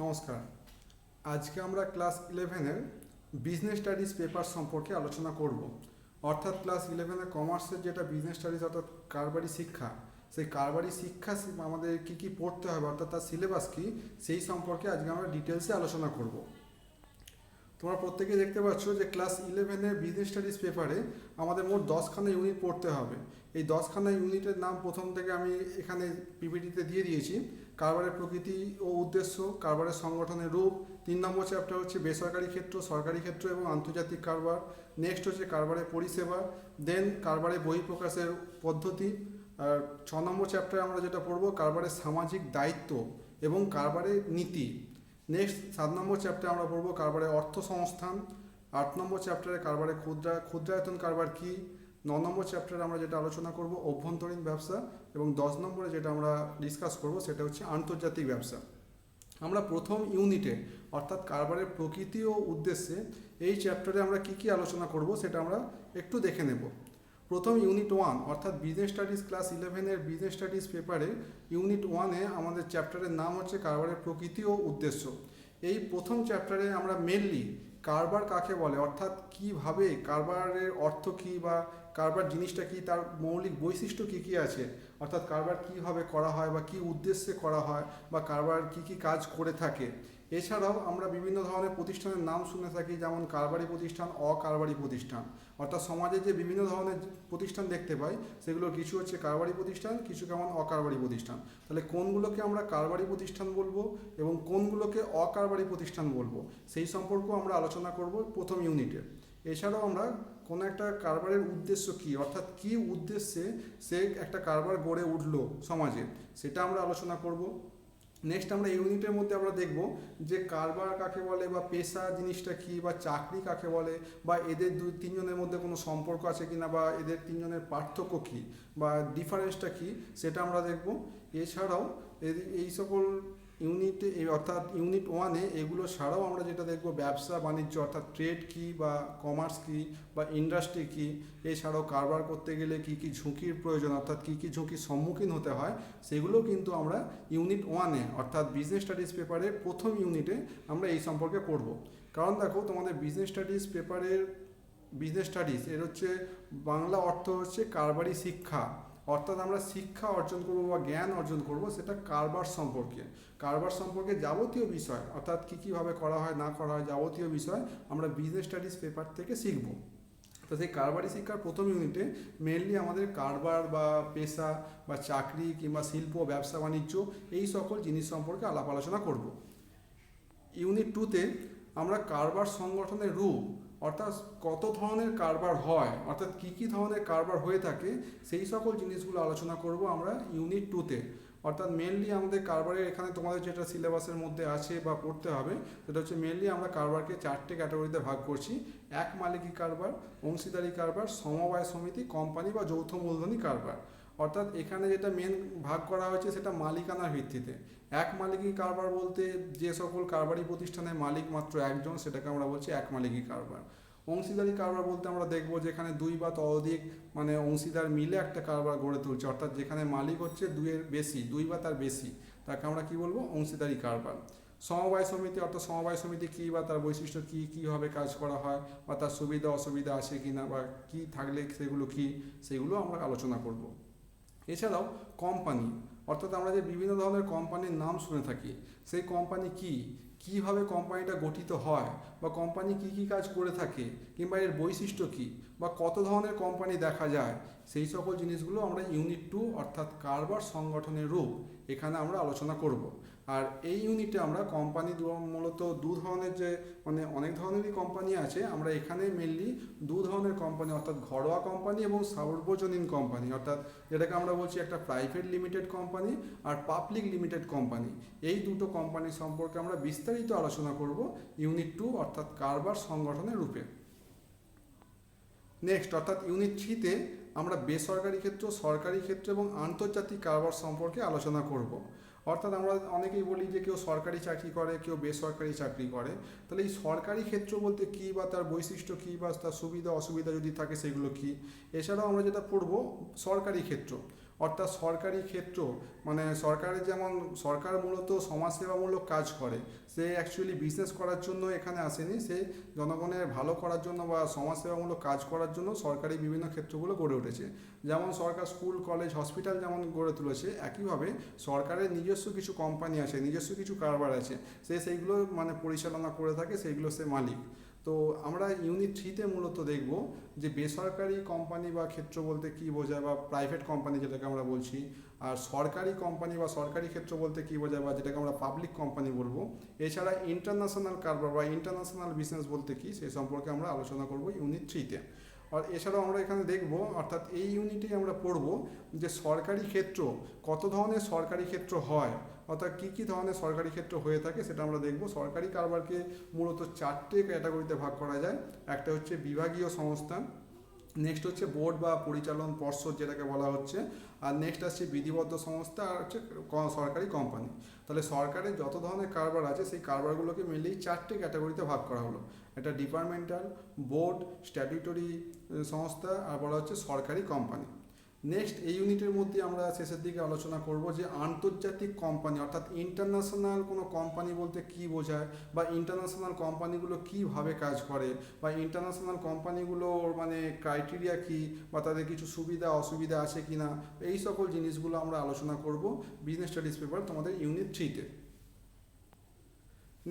নমস্কার। আজকে আমরা ক্লাস 11-এর বিজনেস স্টাডিজ পেপার সম্পর্কে আলোচনা করব। অর্থাৎ ক্লাস 11-এর কমার্সের যেটা বিজনেস স্টাডিজ অর্থাৎ কারবারি শিক্ষা, সেই কারবারি শিক্ষা আমাদের কী কী পড়তে হবে অর্থাৎ তার সিলেবাস কী, সেই সম্পর্কে আজকে আমরা ডিটেলসে আলোচনা করব। তোমরা প্রত্যেকে দেখতে পাচ্ছ যে ক্লাস 11-এর বিজনেস স্টাডিজ পেপারে আমাদের মোট 10খানা ইউনিট পড়তে হবে। এই 10খানা ইউনিটের নাম প্রথম থেকে আমি এখানে পিপিটিতে দিয়ে দিয়েছি। কারবারের প্রকৃতি ও উদ্দেশ্য, কারবারের সংগঠনের রূপ, 3 নম্বর চ্যাপ্টার হচ্ছে বেসরকারি ক্ষেত্র, সরকারি ক্ষেত্র এবং আন্তর্জাতিক কারবার। নেক্সট হচ্ছে কারবারের পরিষেবা, দেন কারবারের বহিঃপ্রকাশের পদ্ধতি। আর 6 নম্বর চ্যাপ্টারে আমরা যেটা পড়বো কারবারের সামাজিক দায়িত্ব এবং কারবারের নীতি। নেক্সট 7 নম্বর চ্যাপ্টারে আমরা পড়বো কারবারের অর্থ সংস্থান। 8 নম্বর চ্যাপ্টারে কারবারের ক্ষুদ্রায়তন কারবার কী। 9 নম্বর চ্যাপ্টারে আমরা যেটা আলোচনা করব অভ্যন্তরীণ ব্যবসা, এবং 10 নম্বরে যেটা আমরা ডিসকাস করব সেটা হচ্ছে আন্তর্জাতিক ব্যবসা। আমরা প্রথম ইউনিটে অর্থাৎ কারবারের প্রকৃতি ও উদ্দেশ্যে এই চ্যাপ্টারে আমরা কি কি আলোচনা করব সেটা আমরা একটু দেখে নেব। প্রথম ইউনিট 1 অর্থাৎ বিজনেস স্টাডিজ ক্লাস 11-এর বিজনেস স্টাডিজ পেপারে ইউনিট 1-এ আমাদের চ্যাপ্টারের নাম হচ্ছে কারবারের প্রকৃতি ও উদ্দেশ্য। এই প্রথম চ্যাপ্টারে আমরা মেনলি কারবার কাকে বলে অর্থাৎ কিভাবে কারবারের অর্থ কী বা কারবার জিনিসটা কি, তার মৌলিক বৈশিষ্ট্য কী কী আছে, অর্থাৎ কারবার কীভাবে করা হয় বা কী উদ্দেশ্যে করা হয় বা কারবার কী কী কাজ করে থাকে। এছাড়াও আমরা বিভিন্ন ধরনের প্রতিষ্ঠানের নাম শুনে থাকি, যেমন কারবারি প্রতিষ্ঠান, অকারবারি প্রতিষ্ঠান। অর্থাৎ সমাজে যে বিভিন্ন ধরনের প্রতিষ্ঠান দেখতে পাই সেগুলো কিছু হচ্ছে কারবারি প্রতিষ্ঠান, কিছু কেমন অকারবারি প্রতিষ্ঠান। তাহলে কোনগুলোকে আমরা কারবারি প্রতিষ্ঠান বলবো এবং কোনগুলোকে অকারবারি প্রতিষ্ঠান বলবো সেই সম্পর্কেও আমরা আলোচনা করব প্রথম ইউনিটে। এছাড়াও আমরা কোনো একটা কারবারের উদ্দেশ্য কী অর্থাৎ কী উদ্দেশ্যে সে একটা কারবার গড়ে উঠলো সমাজে, সেটা আমরা আলোচনা করব। নেক্সট আমরা ইউনিটের মধ্যে আমরা দেখব যে কারবার কাকে বলে বা পেশা জিনিসটা কী বা চাকরি কাকে বলে বা এদের তিনজনের মধ্যে কোনো সম্পর্ক আছে কি না বা এদের তিনজনের পার্থক্য কী বা ডিফারেন্সটা কী সেটা আমরা দেখব। এছাড়াও এই সকল ইউনিটে অর্থাৎ ইউনিট 1-এ এগুলো ছাড়াও আমরা যেটা দেখব ব্যবসা বাণিজ্য অর্থাৎ ট্রেড কী বা কমার্স কী বা ইন্ডাস্ট্রি কী। এছাড়াও কারবার করতে গেলে কী কী ঝুঁকির প্রয়োজন অর্থাৎ কী কী ঝুঁকির সম্মুখীন হতে হয় সেগুলো কিন্তু আমরা ইউনিট 1-এ অর্থাৎ বিজনেস স্টাডিজ পেপারের প্রথম ইউনিটে আমরা এই সম্পর্কে পড়ব। কারণ দেখো তোমাদের বিজনেস স্টাডিজ পেপারের বিজনেস স্টাডিজ এর হচ্ছে বাংলা অর্থ হচ্ছে কারবারি শিক্ষা, অর্থাৎ আমরা শিক্ষা অর্জন করব বা জ্ঞান অর্জন করব সেটা কারবার সম্পর্কে। কারবার সম্পর্কে যাবতীয় বিষয় অর্থাৎ কী কীভাবে করা হয় না করা হয় যাবতীয় বিষয় আমরা বিজনেস স্টাডিজ পেপার থেকে শিখব। তো সেই কারবারি শিক্ষার প্রথম ইউনিটে মেনলি আমাদের কারবার বা পেশা বা চাকরি কিংবা শিল্প ব্যবসা বাণিজ্য এই সকল জিনিস সম্পর্কে আলাপ আলোচনা করব। ইউনিট 2-তে আমরা কারবার সংগঠনের রূপ অর্থাৎ কত ধরনের কারবার হয় অর্থাৎ কী কী ধরনের কারবার হয়ে থাকে সেই সকল জিনিসগুলো আলোচনা করব আমরা ইউনিট 2-তে। অর্থাৎ মেনলি আমাদের কারবারের এখানে তোমাদের যেটা সিলেবাসের মধ্যে আছে বা পড়তে হবে সেটা হচ্ছে মেনলি আমরা কারবারকে 4টে ক্যাটাগরিতে ভাগ করছি। এক মালিকি কারবার, অংশীদারি কারবার, সমবায় সমিতি, কোম্পানি বা যৌথ মূলধনী কারবার। অর্থাৎ এখানে যেটা মেন ভাগ করা হয়েছে সেটা মালিকানার ভিত্তিতে। এক মালিকি কারবার বলতে যে সকল কারবারি প্রতিষ্ঠানের মালিক মাত্র একজন সেটাকে আমরা বলছি এক মালিকি কারবার। অংশীদারি কারবার বলতে আমরা দেখব যেখানে 2 বা ততোধিক অংশীদার মিলে একটা কারবার গড়ে তুলছে, অর্থাৎ যেখানে মালিক হচ্ছে 2-এর বেশি, 2 বা তার বেশি, তাকে আমরা কি বলবো অংশীদারি কারবার। সমবায় সমিতি অর্থাৎ সমবায় সমিতি কী বা তার বৈশিষ্ট্য কী, কীভাবে কাজ করা হয় বা তার সুবিধা অসুবিধা আছে কি না বা কী থাকলে সেগুলো কী সেগুলো আমরা আলোচনা করব। এছাড়াও কোম্পানি অর্থাৎ আমরা যে বিভিন্ন ধরনের কোম্পানির নাম শুনে থাকি সেই কোম্পানি কী, কীভাবে কোম্পানিটা গঠিত হয় বা কোম্পানি কী কী কাজ করে থাকে কিংবা এর বৈশিষ্ট্য কী বা কত ধরনের কোম্পানি দেখা যায় সেই সকল জিনিসগুলো আমরা ইউনিট 2 অর্থাৎ কারবার সংগঠনের রূপ এখানে আমরা আলোচনা করব। আর এই ইউনিটে আমরা কোম্পানি মূলত দু ধরনের যে অনেক ধরনেরই কোম্পানি আছে, আমরা এখানে মেনলি 2 ধরনের কোম্পানি অর্থাৎ ঘরোয়া কোম্পানি এবং সার্বজনীন কোম্পানি অর্থাৎ যেটাকে আমরা বলছি একটা প্রাইভেট লিমিটেড কোম্পানি আর পাবলিক লিমিটেড কোম্পানি, এই দুটো কোম্পানি সম্পর্কে আমরা বিস্তারিত আলোচনা করব ইউনিট 2 অর্থাৎ কারবার সংগঠনের রূপে। নেক্সট অর্থাৎ ইউনিট 3-তে আমরা বেসরকারি ক্ষেত্র, সরকারি ক্ষেত্র এবং আন্তর্জাতিক কারবার সম্পর্কে আলোচনা করব। অর্থাৎ আমরা অনেকেই বলি যে কেউ সরকারি চাকরি করে কেউ বেসরকারি চাকরি করে, তাহলে এই সরকারি ক্ষেত্র বলতে কী বা তার বৈশিষ্ট্য কী বা তার সুবিধা অসুবিধা যদি থাকে সেগুলো কী। এছাড়াও আমরা যেটা পড়ব সরকারি ক্ষেত্র অর্থাৎ সরকারি ক্ষেত্র, মানে সরকারের যেমন সরকার মূলত সমাজসেবামূলক কাজ করে, সে অ্যাকচুয়ালি বিজনেস করার জন্য এখানে আসেনি, সে জনগণের ভালো করার জন্য বা সমাজসেবামূলক কাজ করার জন্য সরকারি বিভিন্ন ক্ষেত্রগুলো গড়ে উঠেছে। যেমন সরকার স্কুল কলেজ হসপিটাল যেমন গড়ে তুলেছে, একইভাবে সরকারের নিজস্ব কিছু কোম্পানি আছে, নিজস্ব কিছু কারবার আছে, সে সেইগুলো মানে পরিচালনা করে থাকে, সেইগুলো সে মালিক। তো আমরা ইউনিট 3তে মূলত দেখব যে বেসরকারি কোম্পানি বা ক্ষেত্র বলতে কী বোঝায়, বা প্রাইভেট কোম্পানি যেটাকে আমরা বলছি, আর সরকারি কোম্পানি বা সরকারি ক্ষেত্র বলতে কী বোঝায় বা যেটাকে আমরা পাবলিক কোম্পানি বলবো। এছাড়া ইন্টারন্যাশনাল কারবার বা ইন্টারন্যাশনাল বিজনেস বলতে কী, সেই সম্পর্কে আমরা আলোচনা করব ইউনিট 3তে। আর এছাড়াও আমরা এখানে দেখব, অর্থাৎ এই ইউনিটেই আমরা পড়ব যে সরকারি ক্ষেত্র, কত ধরনের সরকারি ক্ষেত্র হয়, অর্থাৎ কী কী ধরনের সরকারি ক্ষেত্র হয়ে থাকে সেটা আমরা দেখব। সরকারি কারবারকে মূলত 4টে ক্যাটাগরিতে ভাগ করা যায়। একটা হচ্ছে বিভাগীয় সংস্থা, নেক্সট হচ্ছে বোর্ড বা পরিচালন পর্ষদ যেটাকে বলা হচ্ছে, আর নেক্সট আসছে বিধিবদ্ধ সংস্থা, আর হচ্ছে সরকারি কোম্পানি। তাহলে সরকারের যত ধরনের কারবার আছে সেই কারবারগুলোকে মিলিয়ে 4টে ক্যাটাগরিতে ভাগ করা হলো। এটা ডিপার্টমেন্টাল, বোর্ড, স্ট্যাটিউটরি সংস্থা, আর বলা হচ্ছে সরকারি কোম্পানি। নেক্সট এই ইউনিটের মধ্যে আমরা শেষের দিকে আলোচনা করব যে আন্তর্জাতিক কোম্পানি, অর্থাৎ ইন্টারন্যাশনাল কোনো কোম্পানি বলতে কী বোঝায়, বা ইন্টারন্যাশনাল কোম্পানিগুলো কীভাবে কাজ করে, বা ইন্টারন্যাশনাল কোম্পানিগুলোর মানে ক্রাইটেরিয়া কী, বা তাদের কিছু সুবিধা অসুবিধা আছে কি না, এই সকল জিনিসগুলো আমরা আলোচনা করব বিজনেস স্টাডিজ পেপার তোমাদের ইউনিট 3তে।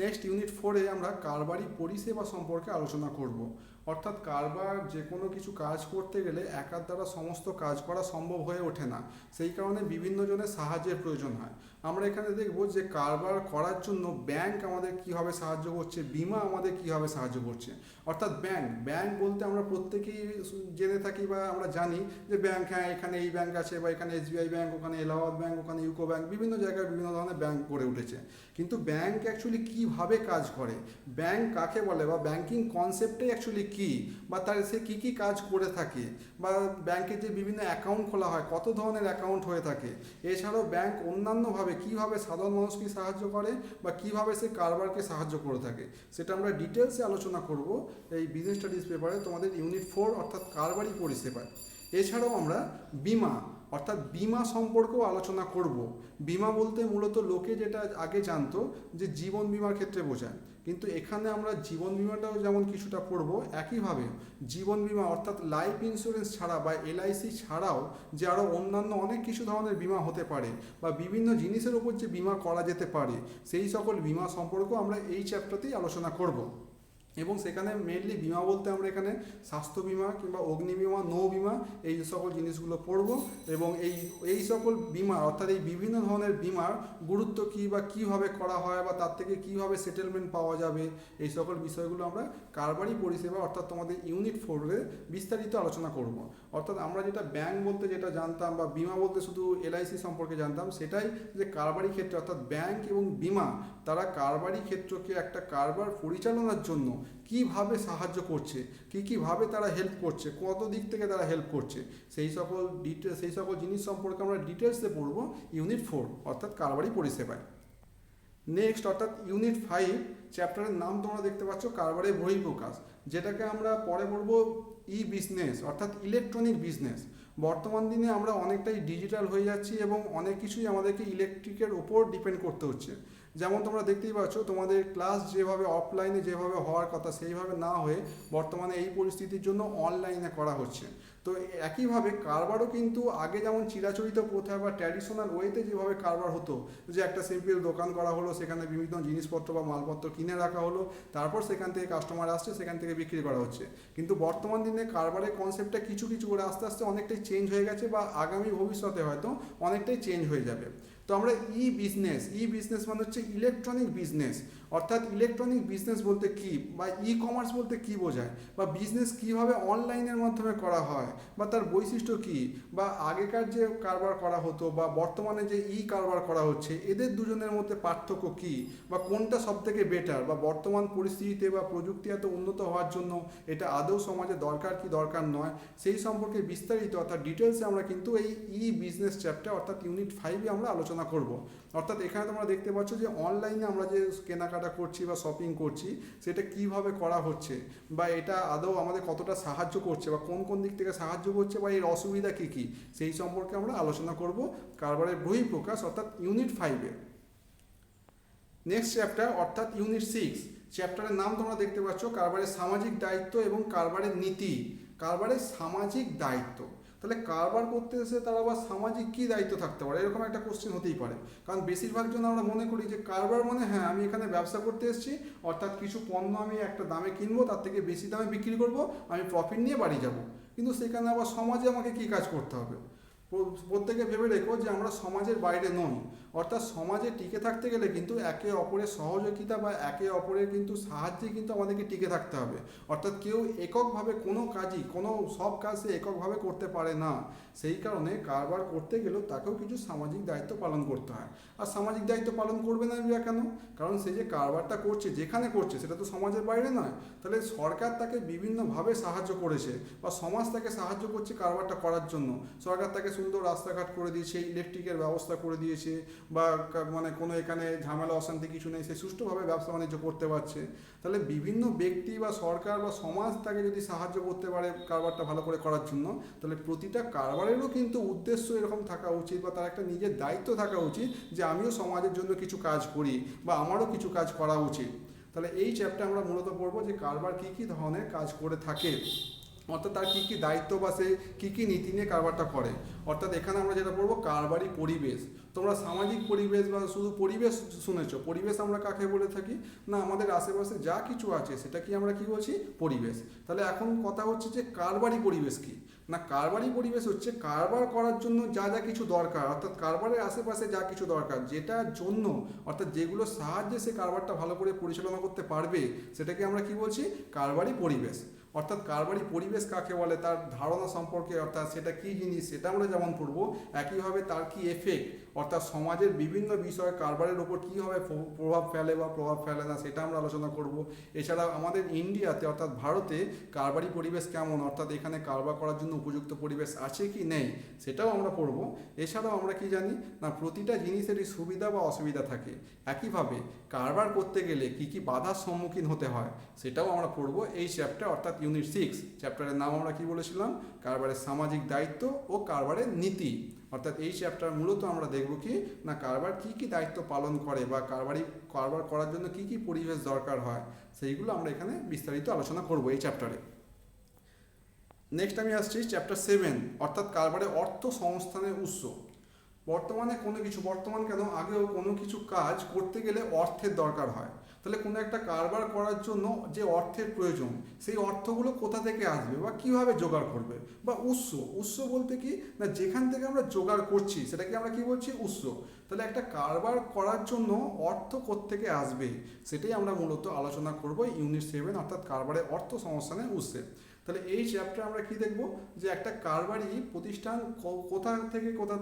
নেক্সট ইউনিট 4-এ আমরা কারবারি পরিষেবা সম্পর্কে আলোচনা করব। অর্থাৎ কারবার যে কোনো কিছু কাজ করতে গেলে একার দ্বারা সমস্ত কাজ করা সম্ভব হয়ে ওঠে না, সেই কারণে বিভিন্ন জনের সাহায্যের প্রয়োজন হয়। আমরা এখানে দেখব যে কারবার করার জন্য ব্যাংক আমাদের কীভাবে সাহায্য করছে, বিমা আমাদের কীভাবে সাহায্য করছে। অর্থাৎ ব্যাংক বলতে আমরা প্রত্যেকেই জেনে থাকি বা আমরা জানি যে ব্যাংক, হ্যাঁ এখানে এই ব্যাংক আছে, বা এখানে SBI ব্যাংক, ওখানে এলাহাবাদ ব্যাংক, ওখানে ইউকো ব্যাংক, বিভিন্ন জায়গায় বিভিন্ন ধরনের ব্যাংক গড়ে উঠেছে। কিন্তু ব্যাংক অ্যাকচুয়ালি কীভাবে কাজ করে, ব্যাংক কাকে বলে, বা ব্যাংকিং কনসেপ্টটাই অ্যাকচুয়ালি কী, বা তার সে কী কী কাজ করে থাকে, বা ব্যাংকের যে বিভিন্ন অ্যাকাউন্ট খোলা হয় কত ধরনের অ্যাকাউন্ট হয়ে থাকে, এছাড়াও ব্যাংক অন্যান্যভাবে কীভাবে সাধারণ মানুষকে সাহায্য করে বা কীভাবে সে কারবারকে সাহায্য করে থাকে, সেটা আমরা ডিটেলসে আলোচনা করব এই বিজনেস স্টাডিজ পেপারে তোমাদের ইউনিট 4 অর্থাৎ কারবারি পরিষেবায়। এছাড়াও আমরা বিমা অর্থাৎ বিমা সম্পর্কেও আলোচনা করব। বিমা বলতে মূলত লোকে যেটা আগে জানতো যে জীবন বিমার ক্ষেত্রে বোঝায়, কিন্তু এখানে আমরা জীবন বিমাটাও যেমন কিছুটা পড়ব, একইভাবে জীবন বিমা অর্থাৎ লাইফ ইন্স্যুরেন্স ছাড়া বা LIC ছাড়াও যে আরও অন্যান্য অনেক কিছু ধরনের বিমা হতে পারে, বা বিভিন্ন জিনিসের উপর যে বিমা করা যেতে পারে, সেই সকল বিমা সম্পর্কেও আমরা এই চ্যাপ্টারতেই আলোচনা করব। এবং সেখানে মেনলি বিমা বলতে আমরা এখানে স্বাস্থ্য বিমা কিংবা অগ্নি বিমা, নৌ বিমা, এই সকল জিনিসগুলো পড়ব। এবং এই সকল বিমা অর্থাৎ এই বিভিন্ন ধরনের বিমার গুরুত্ব কী বা কীভাবে করা হয়, বা তার থেকে কীভাবে সেটেলমেন্ট পাওয়া যাবে, এই সকল বিষয়গুলো আমরা কারবারি পরিষেবা অর্থাৎ তোমাদের ইউনিট 4-এ বিস্তারিত আলোচনা করব। অর্থাৎ আমরা যেটা ব্যাংক বলতে যেটা জানতাম, বা বিমা বলতে শুধু LIC সম্পর্কে জানতাম, সেটাই যে কারবারি ক্ষেত্রে অর্থাৎ ব্যাংক এবং বিমা তারা কারবারি ক্ষেত্রকে একটা কারবার পরিচালনার জন্য কীভাবে সাহায্য করছে, কীভাবে তারা হেল্প করছে, কত দিক থেকে তারা হেল্প করছে, সেই সকল জিনিস সম্পর্কে আমরা ডিটেলসে পড়ব ইউনিট 4 অর্থাৎ কারবারি পরিষেবায়। নেক্সট অর্থাৎ ইউনিট 5 চ্যাপ্টারের নাম তোমরা দেখতে পাচ্ছ কারবারের বহিঃপ্রকাশ, যেটাকে আমরা পরে পড়ব বিজনেস অর্থাৎ ইলেকট্রনিক বিজনেস। বর্তমান দিনে আমরা অনেকটাই ডিজিটাল হয়ে যাচ্ছি এবং অনেক কিছুই আমাদেরকে ইলেকট্রিকের ওপর ডিপেন্ড করতে হচ্ছে। যেমন তোমরা দেখতেই পাচ্ছ তোমাদের ক্লাস যেভাবে অফলাইনে যেভাবে হওয়ার কথা সেইভাবে না হয়ে বর্তমানে এই পরিস্থিতির জন্য অনলাইনে করা হচ্ছে। তো একইভাবে কারবারও কিন্তু আগে যেমন চিরাচরিত প্রথা বা ট্র্যাডিশনাল ওয়েতে যেভাবে কারবার হতো, যে একটা সিম্পল দোকান করা হলো, সেখানে বিভিন্ন জিনিসপত্র বা মালপত্র কিনে রাখা হলো, তারপর সেখান থেকে কাস্টমার আসছে, সেখান থেকে বিক্রি করা হচ্ছে। কিন্তু বর্তমান দিনে কারবারের কনসেপ্টটা কিছু করে আস্তে আস্তে অনেকটাই চেঞ্জ হয়ে গেছে, বা আগামী ভবিষ্যতে হয়তো অনেকটাই চেঞ্জ হয়ে যাবে। তো আমরা বিজনেস মানে হচ্ছে ইলেকট্রনিক বিজনেস। অর্থাৎ ইলেকট্রনিক বিজনেস বলতে কি, বা কমার্স বলতে কি বোঝায়, বা বিজনেস কিভাবে অনলাইনের মাধ্যমে করা হয়, বা তার বৈশিষ্ট্য কি, বা আগেকার যে কারবার করা হতো বা বর্তমানে যে কারবার করা হচ্ছে, এদের দুজনের মধ্যে পার্থক্য কি, বা কোনটা সবথেকে বেটার, বা বর্তমান পরিস্থিতিতে বা প্রযুক্তি এত উন্নত হওয়ার জন্য এটা আদৌ সমাজে দরকার কি দরকার নয়, সেই সম্পর্কে বিস্তারিত অর্থাৎ ডিটেলসে আমরা কিন্তু এই বিজনেস চ্যাপ্টার অর্থাৎ ইউনিট 5-এ আমরা আলোচনা আলোচনা করব। অর্থাৎ এখানে তোমরা দেখতে পাচ্ছ যে অনলাইনে আমরা যে কেনাকাটা করছি বা শপিং করছি সেটা কিভাবে করা হচ্ছে, বা এটা আদৌ আমাদের কতটা সাহায্য করছে, বা কোন কোন দিক থেকে সাহায্য করছে, বা এর অসুবিধা কী কী, সেই সম্পর্কে আমরা আলোচনা করব কারবারের বহিঃপ্রকাশ অর্থাৎ ইউনিট 5-এ। নেক্সট চ্যাপ্টার অর্থাৎ ইউনিট 6, চ্যাপ্টারের নাম তোমরা দেখতে পাচ্ছ কারবারের সামাজিক দায়িত্ব এবং কারবারের নীতি। কারবারের সামাজিক দায়িত্ব, তাহলে কারবার করতে এসে তার আবার সামাজিক কী দায়িত্ব থাকতে পারে, এরকম একটা কোশ্চেন হতেই পারে। কারণ বেশিরভাগ জন আমরা মনে করি যে কারবার মানে হ্যাঁ আমি এখানে ব্যবসা করতে এসেছি, অর্থাৎ কিছু পণ্য আমি একটা দামে কিনবো, তার থেকে বেশি দামে বিক্রি করব, আমি প্রফিট নিয়ে বাড়ি যাব। কিন্তু সেখানে আবার সমাজে আমাকে কী কাজ করতে হবে, প্রত্যেকে ভেবে রেখো যে আমরা সমাজের বাইরে নই। অর্থাৎ সমাজে টিকে থাকতে গেলে কিন্তু একে অপরের সহযোগিতা বা একে অপরের কিন্তু সাহায্যে কিন্তু আমাদেরকে টিকে থাকতে হবে। অর্থাৎ কেউ এককভাবে কোনো কাজই সব কাজ সে এককভাবে করতে পারে না। সেই কারণে কারবার করতে গেলেও তাকেও কিছু সামাজিক দায়িত্ব পালন করতে হয়। আর সামাজিক দায়িত্ব পালন করবে না বিয়া কেন? কারণ সে যে কারবারটা করছে, যেখানে করছে সেটা তো সমাজের বাইরে নয়। তাহলে সরকার তাকে বিভিন্নভাবে সাহায্য করেছে বা সমাজ তাকে সাহায্য করছে কারবারটা করার জন্য। সরকার তাকে সুন্দর রাস্তাঘাট করে দিয়েছে, ইলেকট্রিকের ব্যবস্থা করে দিয়েছে, বা মানে কোনো এখানে ঝামেলা অশান্তি কিছু নেই, সে সুষ্ঠুভাবে ব্যবসা বাণিজ্য করতে পারছে। তাহলে বিভিন্ন ব্যক্তি বা সরকার বা সমাজ তাকে যদি সাহায্য করতে পারে কারবারটা ভালো করে করার জন্য, তাহলে প্রতিটা কারবারেরও কিন্তু উদ্দেশ্য এরকম থাকা উচিত, বা তার একটা নিজের দায়িত্ব থাকা উচিত যে আমিও সমাজের জন্য কিছু কাজ করি বা আমারও কিছু কাজ করা উচিত। তাহলে এই চ্যাপ্টারে আমরা মূলত পড়বো যে কারবার কী কী ধরনের কাজ করে থাকে, অর্থাৎ তার কী কী দায়িত্ব বা সে কী কী নীতি নিয়ে কারবারটা করে। অর্থাৎ এখানে আমরা যেটা পড়বো কারবারি পরিবেশ। তোমরা সামাজিক পরিবেশ বা শুধু পরিবেশ শুনেছো, পরিবেশ আমরা কাকে বলে থাকি না, আমাদের আশেপাশে যা কিছু আছে সেটা কি আমরা কি বলছি, পরিবেশ। তাহলে এখন কথা হচ্ছে যে কারবারি পরিবেশ কি না, কারবারি পরিবেশ হচ্ছে কারবার করার জন্য যা যা কিছু দরকার, অর্থাৎ কারবারের আশেপাশে যা কিছু দরকার, যেটার জন্য অর্থাৎ যেগুলো সাহায্যে সে কারবারটা ভালো করে পরিচালনা করতে পারবে, সেটাকে আমরা কি বলছি, কারবারি পরিবেশ। অর্থাৎ কারবারি পরিবেশ কাকে বলে তার ধারণা সম্পর্কে, অর্থাৎ সেটা কী জিনিস সেটা আমরা যেমন পড়বো, একইভাবে তার কি এফেক্ট, অর্থাৎ সমাজের বিভিন্ন বিষয়ে কারবারের ওপর কীভাবে প্রভাব ফেলে বা প্রভাব ফেলে না সেটা আমরা আলোচনা করব। এছাড়া আমাদের ইন্ডিয়াতে অর্থাৎ ভারতে কারবারি পরিবেশ কেমন, অর্থাৎ এখানে কারবার করার জন্য উপযুক্ত পরিবেশ আছে কি নেই সেটাও আমরা পড়ব। এছাড়াও আমরা কি জানি না, প্রতিটা জিনিসেরই সুবিধা বা অসুবিধা থাকে। একইভাবে কারবার করতে গেলে কি কি বাধার সম্মুখীন হতে হয় সেটাও আমরা পড়ব এই চ্যাপ্টার অর্থাৎ ইউনিট 6। চ্যাপ্টারের নাম আমরা কি বলেছিলাম, কারবারের সামাজিক দায়িত্ব ও কারবারের নীতি। অর্থাৎ এই চ্যাপ্টার মূলত আমরা দেখব কি না, কারবার কি কি দায়িত্ব পালন করে বা কারবার করার জন্য কি কি পরিবেশ দরকার হয়, সেইগুলো আমরা এখানে বিস্তারিত আলোচনা করব এই চ্যাপ্টারে। নেক্সট আমি আসছি চ্যাপ্টার 7 অর্থাৎ কারবারের অর্থ সংস্থানের উৎস। বর্তমান কেন আগেও কোনো কিছু কাজ করতে গেলে অর্থের দরকার হয়। তাহলে কোনো একটা কারবার করার জন্য যে অর্থের প্রয়োজন, সেই অর্থগুলো কোথা থেকে আসবে বা কিভাবে জোগাড় করবে, বা উৎস বলতে কি না, যেখান থেকে আমরা জোগাড় করছি সেটাকে আমরা কি বলছি, উৎস। তাহলে একটা কারবার করার জন্য অর্থ কোত্থেকে আসবে সেটাই আমরা মূলত আলোচনা করব ইউনিট 7 অর্থাৎ কারবারের অর্থ সংস্থানের উৎসে। তাহলে এই চ্যাপ্টারে আমরা কি দেখব, যে একটা কারবারি প্রতিষ্ঠান কোথা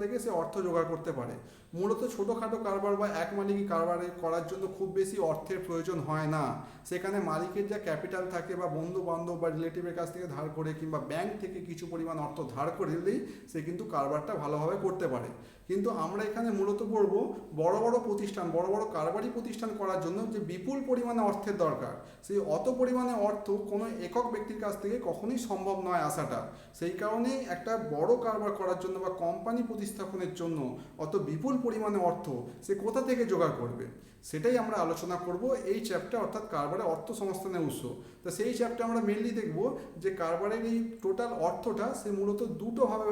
থেকে সে অর্থ জোগাড় করতে পারে। মূলত ছোটোখাটো কারবার বা এক মালিকি কারবার করার জন্য খুব বেশি অর্থের প্রয়োজন হয় না। সেখানে মালিকের যা ক্যাপিটাল থাকে বা বন্ধু বান্ধব বা রিলেটিভের কাছ থেকে ধার করে কিংবা ব্যাংক থেকে কিছু পরিমাণ অর্থ ধার করে দিলেই সে কিন্তু কারবারটা ভালোভাবে করতে পারে। কিন্তু আমরা এখানে মূলত পড়ব বড় বড় কারবারি প্রতিষ্ঠান করার জন্য যে বিপুল পরিমাণে অর্থের দরকার, সেই অত পরিমাণে অর্থ কোনো একক ব্যক্তির কাছ থেকে কখনোই সম্ভব নয় আসাটা। সেই কারণেই একটা বড় কারবার করার জন্য বা কোম্পানি প্রতিস্থাপনের জন্য অত বিপুল পরিমাণে অর্থ সে কোথা থেকে জোগাড় করবে, সেটাই আমরা আলোচনা করব এই চ্যাপ্টার অর্থাৎ কারবারের অর্থ সংস্থানের উৎস। তো সেই চ্যাপ্টার আমরা মেনলি দেখব যে কারবারের এই টোটাল অর্থটা সে মূলত দুটোভাবে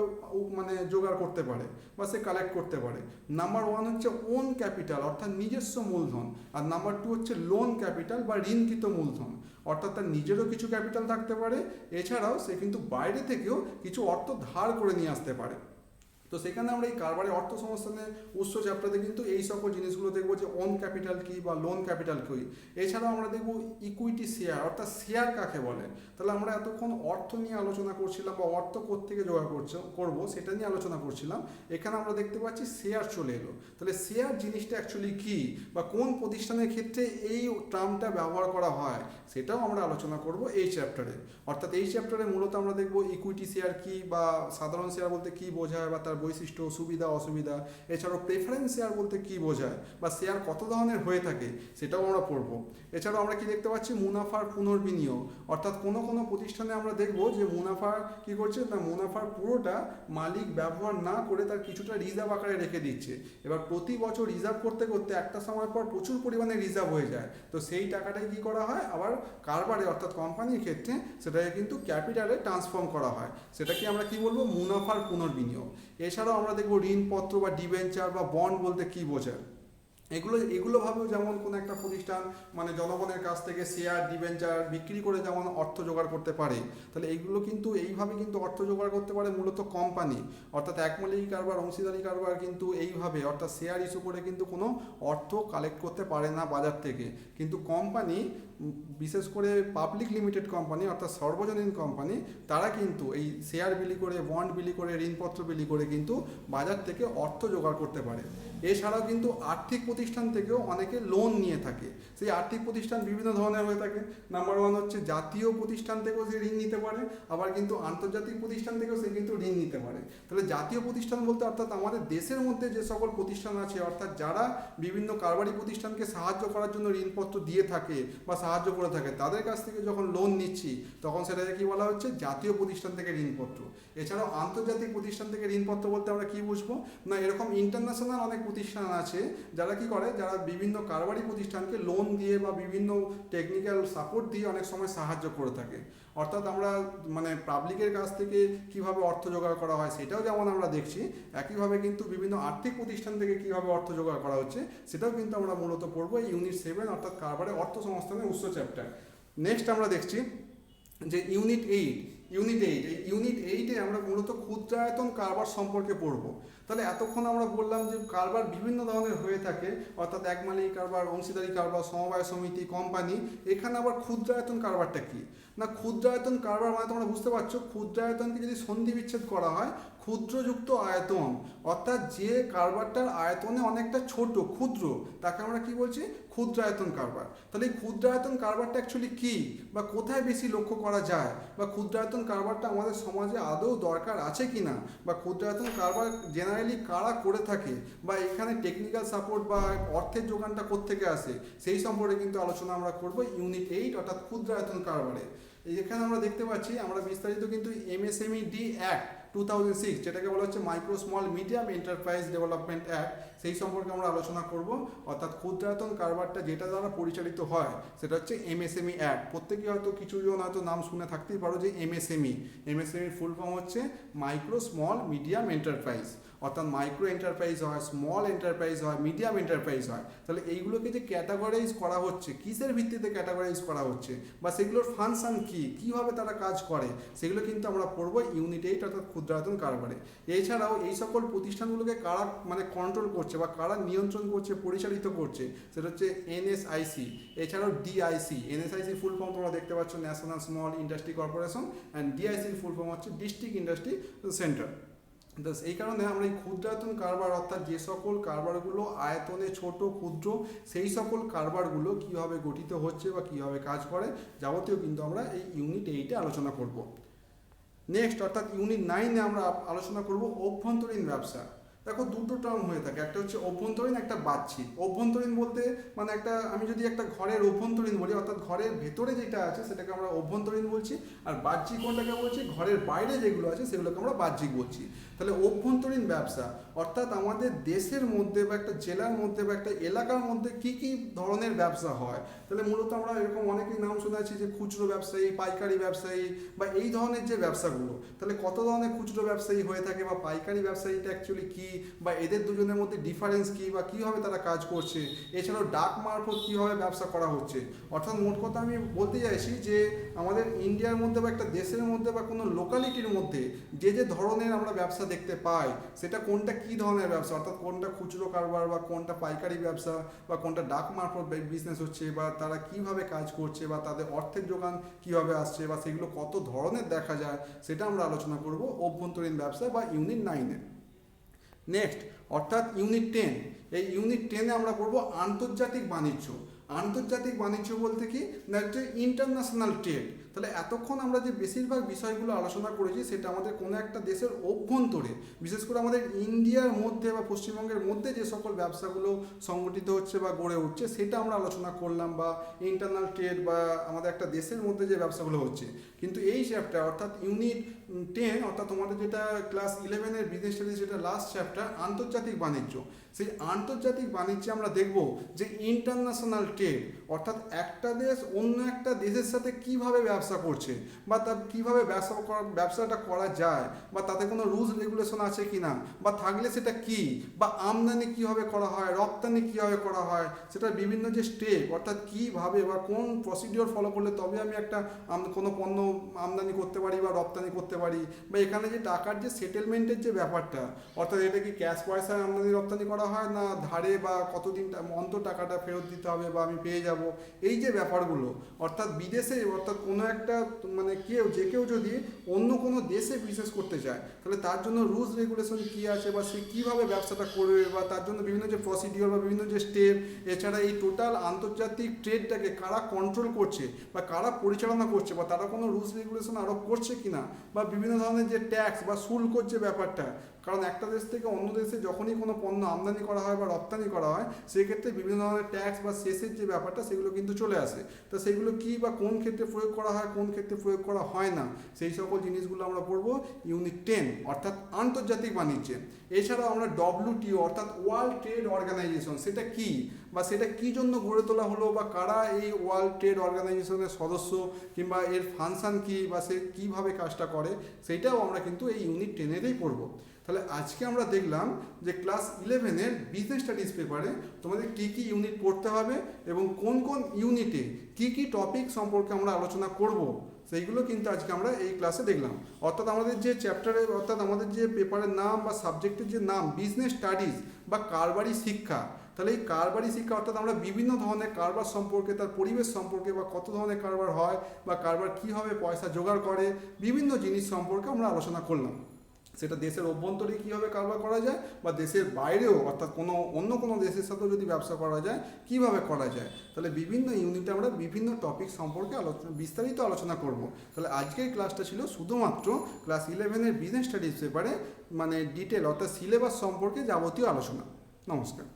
মানে জোগাড় করতে পারে বা সে কালেক্ট করতে পারে। নাম্বার 1 হচ্ছে ওন ক্যাপিটাল অর্থাৎ নিজস্ব মূলধন, আর নাম্বার 2 হচ্ছে লোন ক্যাপিটাল বা ঋণকৃত মূলধন, অর্থাৎ তার নিজেরও কিছু ক্যাপিটাল থাকতে পারে, এছাড়াও সে কিন্তু বাইরে থেকেও কিছু অর্থ ধার করে নিয়ে আসতে পারে। তো সেখানে আমরা এই কারবারের অর্থ সংস্থানের উৎস চ্যাপ্টারে কিন্তু এই সকল জিনিসগুলো দেখবো যে ওন ক্যাপিটাল কী বা লোন ক্যাপিটাল কী। এছাড়াও আমরা দেখবো ইকুইটি শেয়ার অর্থাৎ শেয়ার কাকে বলে। তাহলে আমরা এতক্ষণ অর্থ নিয়ে আলোচনা করছিলাম বা অর্থ কোত্থেকে জোগাড় করবো সেটা নিয়ে আলোচনা করছিলাম। এখানে আমরা দেখতে পাচ্ছি শেয়ার চলে এলো। তাহলে শেয়ার জিনিসটা অ্যাকচুয়ালি কী বা কোন প্রতিষ্ঠানের ক্ষেত্রে এই টার্মটা ব্যবহার করা হয় সেটাও আমরা আলোচনা করব এই চ্যাপ্টারে। অর্থাৎ এই চ্যাপ্টারে মূলত আমরা দেখবো ইকুইটি শেয়ার কী বা সাধারণ শেয়ার বলতে কী বোঝায় বা তার বৈশিষ্ট্য, সুবিধা অসুবিধা, এছাড়াও প্রেফারেন্স শেয়ার বলতে কী বোঝায় বা শেয়ার কত ধরনের হয়ে থাকে সেটাও আমরা পড়বো। এছাড়াও আমরা কি দেখতে পাচ্ছি মুনাফার পুনর্বিনিয়োগ, অর্থাৎ কোনো কোনো প্রতিষ্ঠানে আমরা দেখব যে মুনাফা কী করছে, না মুনাফার পুরোটা মালিক ব্যবহার না করে তার কিছুটা রিজার্ভ আকারে রেখে দিচ্ছে। এবার প্রতি বছর রিজার্ভ করতে করতে একটা সময় পর প্রচুর পরিমাণে রিজার্ভ হয়ে যায়, তো সেই টাকাটাই কী করা হয় আবার কারবারে অর্থাৎ কোম্পানির ক্ষেত্রে সেটাকে কিন্তু ক্যাপিটালে ট্রান্সফর্ম করা হয়, সেটাকে আমরা কি বলবো মুনাফার পুনর্বিনিয়োগ। এছাড়াও আমরা দেখব ঋণপত্র বা ডিবেঞ্চার বা বন্ড বলতে কী বোঝায়। এগুলো ভাবেও যেমন কোনো একটা প্রতিষ্ঠান মানে জনগণের কাছ থেকে শেয়ার ডিবেঞ্চার বিক্রি করে যেমন অর্থ জোগাড় করতে পারে, তাহলে এইগুলো কিন্তু এইভাবে কিন্তু অর্থ জোগাড় করতে পারে মূলত কোম্পানি, অর্থাৎ একমালিকি কারবার অংশীদারি কারবার কিন্তু এইভাবে অর্থাৎ শেয়ার ইস্যু করে কিন্তু কোনো অর্থ কালেক্ট করতে পারে না বাজার থেকে। কিন্তু কোম্পানি, বিশেষ করে পাবলিক লিমিটেড কোম্পানি অর্থাৎ সর্বজনীন কোম্পানি, তারা কিন্তু এই শেয়ার বিলি করে, বন্ড বিলি করে, ঋণপত্র বিলি করে কিন্তু বাজার থেকে অর্থ জোগাড় করতে পারে। এছাড়াও কিন্তু আর্থিক প্রতিষ্ঠান থেকেও অনেকে লোন নিয়ে থাকে। সেই আর্থিক প্রতিষ্ঠান বিভিন্ন ধরনের হয়ে থাকে। নাম্বার ওয়ান হচ্ছে জাতীয় প্রতিষ্ঠান থেকেও সে ঋণ নিতে পারে, আবার কিন্তু আন্তর্জাতিক প্রতিষ্ঠান থেকেও সে কিন্তু ঋণ নিতে পারে। তাহলে জাতীয় প্রতিষ্ঠান বলতে অর্থাৎ আমাদের দেশের মধ্যে যে সকল প্রতিষ্ঠান আছে অর্থাৎ যারা বিভিন্ন কারবারি প্রতিষ্ঠানকে সাহায্য করার জন্য ঋণপত্র দিয়ে থাকে বা সাহায্য করে থাকে, তাদের কাছ থেকে যখন লোন নিচ্ছি তখন সেটাকে কি বলা হচ্ছে জাতীয় প্রতিষ্ঠান থেকে ঋণপত্র। এছাড়াও আন্তর্জাতিক প্রতিষ্ঠান থেকে ঋণপত্র বলতে আমরা কি বুঝবো, না এরকম ইন্টারন্যাশনাল অনেক প্রতিষ্ঠান আছে যারা কি করে, যারা বিভিন্ন কারবারি প্রতিষ্ঠানকে লোন দিয়ে বা বিভিন্ন টেকনিক্যাল সাপোর্ট দিয়ে অনেক সময় সাহায্য করে থাকে। অর্থাৎ আমরা মানে পাবলিকের কাছ থেকে কিভাবে অর্থ জোগাড় করা হয় সেটাও যেমন আমরা দেখছি, একইভাবে কিন্তু বিভিন্ন আর্থিক প্রতিষ্ঠান থেকে কিভাবে অর্থ জোগাড় করা হচ্ছে সেটাও কিন্তু আমরা মূলত পড়বো এই ইউনিট 7 অর্থাৎ কারবারে অর্থ সংস্থানের উৎস চ্যাপ্টার। নেক্সট আমরা দেখছি যে ইউনিট 8 এই ইউনিট 8-এ আমরা মূলত ক্ষুদ্রায়তন কারবার সম্পর্কে পড়বো। তাহলে এতক্ষণ আমরা বললাম যে কারবার বিভিন্ন ধরনের হয়ে থাকে, অর্থাৎ একমালিকি কারবার, অংশীদারি কারবার, সমবায় সমিতি, কোম্পানি। এখানে আবার ক্ষুদ্রায়তন কারবারটা কি, না ক্ষুদ্রায়তন কারবার মানে তোমরা বুঝতে পারছো, ক্ষুদ্রায়তনকে যদি সন্ধি বিচ্ছেদ করা হয়, ক্ষুদ্রযুক্ত আয়তন অর্থাৎ যে কারবারটার আয়তনে অনেকটা ছোট ক্ষুদ্র, তাকে আমরা কি বলছি ক্ষুদ্রায়তন কারবার। তাহলে এই ক্ষুদ্রায়তন কারবারটা অ্যাকচুয়ালি কী বা কোথায় বেশি লক্ষ্য করা যায়, বা ক্ষুদ্রায়তন কারবারটা আমাদের সমাজে আদৌ দরকার আছে কি না, বা ক্ষুদ্রায়তন কারবার জেনারেলি কারা করে থাকে, বা এখানে টেকনিক্যাল সাপোর্ট বা অর্থের যোগানটা কোত্থেকে আসে, সেই সম্পর্কে কিন্তু আলোচনা আমরা করব ইউনিট 8 অর্থাৎ ক্ষুদ্রায়তন কারবারে। এখানে আমরা দেখতে পাচ্ছি আমরা বিস্তারিত কিন্তু MSMED অ্যাক্ট 2006 যেটাকে বলা হচ্ছে micro small medium enterprise development act, সেই সম্পর্কে আমরা আলোচনা করব। অর্থাৎ ক্ষুদ্রায়তন কারবারটা যেটা দ্বারা পরিচালিত হয় সেটা হচ্ছে MSME অ্যাক্ট। প্রত্যেকেই হয়তো কিছুজন হয়তো নাম শুনে থাকতেই পারো যে MSMEর ফুল ফর্ম হচ্ছে মাইক্রো স্মল মিডিয়াম এন্টারপ্রাইজ। অর্থাৎ মাইক্রো এন্টারপ্রাইজ হয়, স্মল এন্টারপ্রাইজ হয়, মিডিয়াম এন্টারপ্রাইজ হয়। তাহলে এইগুলোকে যে ক্যাটাগরাইজ করা হচ্ছে, কিসের ভিত্তিতে ক্যাটাগরাইজ করা হচ্ছে বা সেগুলোর ফাংশন কী, কীভাবে তারা কাজ করে, সেগুলো কিন্তু আমরা পড়বো ইউনিট 8 অর্থাৎ ক্ষুদ্রায়তন কারবারে। এছাড়াও এই সকল প্রতিষ্ঠানগুলোকে কারা মানে কন্ট্রোল করছে বা কারা নিয়ন্ত্রণ করছে, পরিচালিত করছে, সেটা হচ্ছে NSIC। এছাড়াও DIC, NSIC ফুল ফর্ম তোমরা দেখতে পাচ্ছ national small industry corporation, and DICর ফুল ফর্ম হচ্ছে ডিস্ট্রিক্ট ইন্ডাস্ট্রি সেন্টার। তো এই কারণে আমরা এই ক্ষুদ্রায়তন কারবার অর্থাৎ যে সকল কারবারগুলো আয়তনে ছোট ক্ষুদ্র, সেই সকল কারবারগুলো কীভাবে গঠিত হচ্ছে বা কীভাবে কাজ করে যাবতীয় কিন্তু আমরা এই ইউনিট 8-এ আলোচনা করব। নেক্সট অর্থাৎ ইউনিট 9-এ আমরা আলোচনা করব অভ্যন্তরীণ ব্যবসা। দেখো দুটো টার্ম হয়ে থাকে, একটা হচ্ছে অভ্যন্তরীণ, একটা বাহ্যিক। অভ্যন্তরীণ বলতে মানে একটা আমি যদি একটা ঘরের অভ্যন্তরীণ বলি অর্থাৎ ঘরের ভেতরে যেটা আছে সেটাকে আমরা অভ্যন্তরীণ বলছি, আর বাহ্যিক কোনটাকে বলছি ঘরের বাইরে যেগুলো আছে সেগুলোকে আমরা বাহ্যিক বলছি। তাহলে অভ্যন্তরীণ ব্যবসা অর্থাৎ আমাদের দেশের মধ্যে বা একটা জেলার মধ্যে বা একটা এলাকার মধ্যে কি কি ধরনের ব্যবসা হয়। তাহলে মূলত আমরা এরকম অনেকেই নাম শুনেছি যে খুচরো ব্যবসায়ী, পাইকারি ব্যবসায়ী বা এই ধরনের যে ব্যবসাগুলো। তাহলে কত ধরনের খুচরো ব্যবসায়ী হয়ে থাকে বা পাইকারি ব্যবসায়ীটা অ্যাকচুয়ালি কী, বা এদের দুজনের মধ্যে ডিফারেন্স কী বা কীভাবে তারা কাজ করছে, এছাড়াও ডাক মারফত কীভাবে ব্যবসা করা হচ্ছে। অর্থাৎ মোট কথা আমি বলতে চাইছি যে আমাদের ইন্ডিয়ার মধ্যে বা একটা দেশের মধ্যে বা কোনো লোকালিটির মধ্যে যে যে ধরনের আমরা ব্যবসা দেখতে পাই সেটা কোনটা কী ধরনের ব্যবসা, অর্থাৎ কোনটা খুচরো কারবার বা কোনটা পাইকারি ব্যবসা বা কোনটা ডাক মারফত বিজনেস হচ্ছে, বা তারা কিভাবে কাজ করছে বা তাদের অর্থের যোগান কিভাবে আসছে বা সেগুলো কত ধরনের দেখা যায়, সেটা আমরা আলোচনা করব অভ্যন্তরীণ ব্যবসা বা ইউনিট 9-এ। নেক্সট অর্থাৎ ইউনিট 10, এই ইউনিট 10-এ আমরা পড়বো আন্তর্জাতিক বাণিজ্য। আন্তর্জাতিক বাণিজ্য বলতে কি না, হচ্ছে ইন্টারন্যাশনাল ট্রেড। তাহলে এতক্ষণ আমরা যে বেশিরভাগ বিষয়গুলো আলোচনা করেছি সেটা আমাদের কোনো একটা দেশের অভ্যন্তরে, বিশেষ করে আমাদের ইন্ডিয়ার মধ্যে বা পশ্চিমবঙ্গের মধ্যে যে সকল ব্যবসাগুলো সংগঠিত হচ্ছে বা গড়ে উঠছে সেটা আমরা আলোচনা করলাম, বা ইন্টারনাল ট্রেড বা আমাদের একটা দেশের মধ্যে যে ব্যবসাগুলো হচ্ছে। কিন্তু এই চ্যাপ্টার অর্থাৎ ইউনিট 10 অর্থাৎ তোমাদের যেটা ক্লাস 11-এর বিজনেস স্টাডিজ যেটা লাস্ট চ্যাপ্টার আন্তর্জাতিক বাণিজ্য, সেই আন্তর্জাতিক বাণিজ্যে আমরা দেখব যে ইন্টারন্যাশনাল ট্রেড অর্থাৎ একটা দেশ অন্য একটা দেশের সাথে কিভাবে ব্যবসা করছে, বা তার কীভাবে ব্যবসাটা করা যায়, বা তাতে কোনো রুলস রেগুলেশন আছে কি না, বা থাকলে সেটা কি, বা আমদানি কীভাবে করা হয়, রপ্তানি কীভাবে করা হয়, সেটার বিভিন্ন যে স্টেপ অর্থাৎ কীভাবে বা কোন প্রসিডিওর ফলো করলে তবে আমি একটা কোনো পণ্য আমদানি করতে পারি বা রপ্তানি করতে পারি, বা এখানে যে টাকার যে সেটেলমেন্টের যে ব্যাপারটা অর্থাৎ এটা কি ক্যাশ পয়সায় আমদানি রপ্তানি করা হয় না ধারে, বা কতদিন অন্তর টাকাটা ফেরত দিতে হবে বা আমি পেয়ে যাব, এই যে ব্যাপারগুলো অর্থাৎ বিদেশে অর্থাৎ কোনো একটা মানে যে কেউ যদি অন্য কোনো দেশে বিজনেস করতে চায় তাহলে তার জন্য রুলস রেগুলেশন কী আছে, বা সে কীভাবে ব্যবসাটা করবে, বা তার জন্য বিভিন্ন যে প্রসিডিওর বা বিভিন্ন যে স্টেপ, এছাড়া এই টোটাল আন্তর্জাতিক ট্রেডটাকে কারা কন্ট্রোল করছে বা কারা পরিচালনা করছে, বা তারা কোনো রুলস রেগুলেশন আরোপ করছে কিনা, বা বিভিন্ন ধরনের যে ট্যাক্স বা শুল্কর যে ব্যাপারটা, কারণ একটা দেশ থেকে অন্য দেশে যখনই কোনো পণ্য আমদানি করা হয় বা রপ্তানি করা হয় সেক্ষেত্রে বিভিন্ন ধরনের ট্যাক্স বা সেসের যে ব্যাপারটা সেগুলো কিন্তু চলে আসে। তো সেগুলো কি বা কোন ক্ষেত্রে প্রয়োগ করা হয়, কোন ক্ষেত্রে প্রয়োগ করা হয় না, সেই সকল জিনিসগুলো আমরা পড়বো ইউনিট 10 অর্থাৎ আন্তর্জাতিক বাণিজ্যে। এছাড়াও আমরা WTO অর্থাৎ ওয়ার্ল্ড ট্রেড অর্গানাইজেশন, সেটা কি বা সেটা কী জন্য গড়ে তোলা হলো, বা কারা এই ওয়ার্ল্ড ট্রেড অর্গানাইজেশনের সদস্য, কিংবা এর ফাংশন কী বা সে কীভাবে কাজটা করে, সেইটাও আমরা কিন্তু এই ইউনিট 10-এরই পড়বো। তাহলে আজকে আমরা দেখলাম যে ক্লাস 11-এর বিজনেস স্টাডিজ পেপারে তোমাদের কী কী ইউনিট পড়তে হবে এবং কোন কোন ইউনিটে কী কী টপিক সম্পর্কে আমরা আলোচনা করব, সেইগুলো কিন্তু আজকে আমরা এই ক্লাসে দেখলাম। অর্থাৎ আমাদের যে চ্যাপ্টারে অর্থাৎ আমাদের যে পেপারের নাম বা সাবজেক্টের যে নাম বিজনেস স্টাডিজ বা কারবারি শিক্ষা, তাহলে এই কারবারি শিক্ষা অর্থাৎ আমরা বিভিন্ন ধরনের কারবার সম্পর্কে, তার পরিবেশ সম্পর্কে, বা কত ধরনের কারবার হয় বা কারবার কীভাবে পয়সা জোগাড় করে, বিভিন্ন জিনিস সম্পর্কে আমরা আলোচনা করলাম। সেটা দেশের অভ্যন্তরে কীভাবে কারবার করা যায় বা দেশের বাইরেও অর্থাৎ অন্য কোনো দেশের সাথেও যদি ব্যবসা করা যায় কীভাবে করা যায়, তাহলে বিভিন্ন ইউনিটে আমরা বিভিন্ন টপিক সম্পর্কে বিস্তারিত আলোচনা করব। তাহলে আজকের ক্লাসটা ছিল শুধুমাত্র ক্লাস 11-এর বিজনেস স্টাডিজ পেপারে মানে ডিটেল অর্থাৎ সিলেবাস সম্পর্কে যাবতীয় আলোচনা। নমস্কার।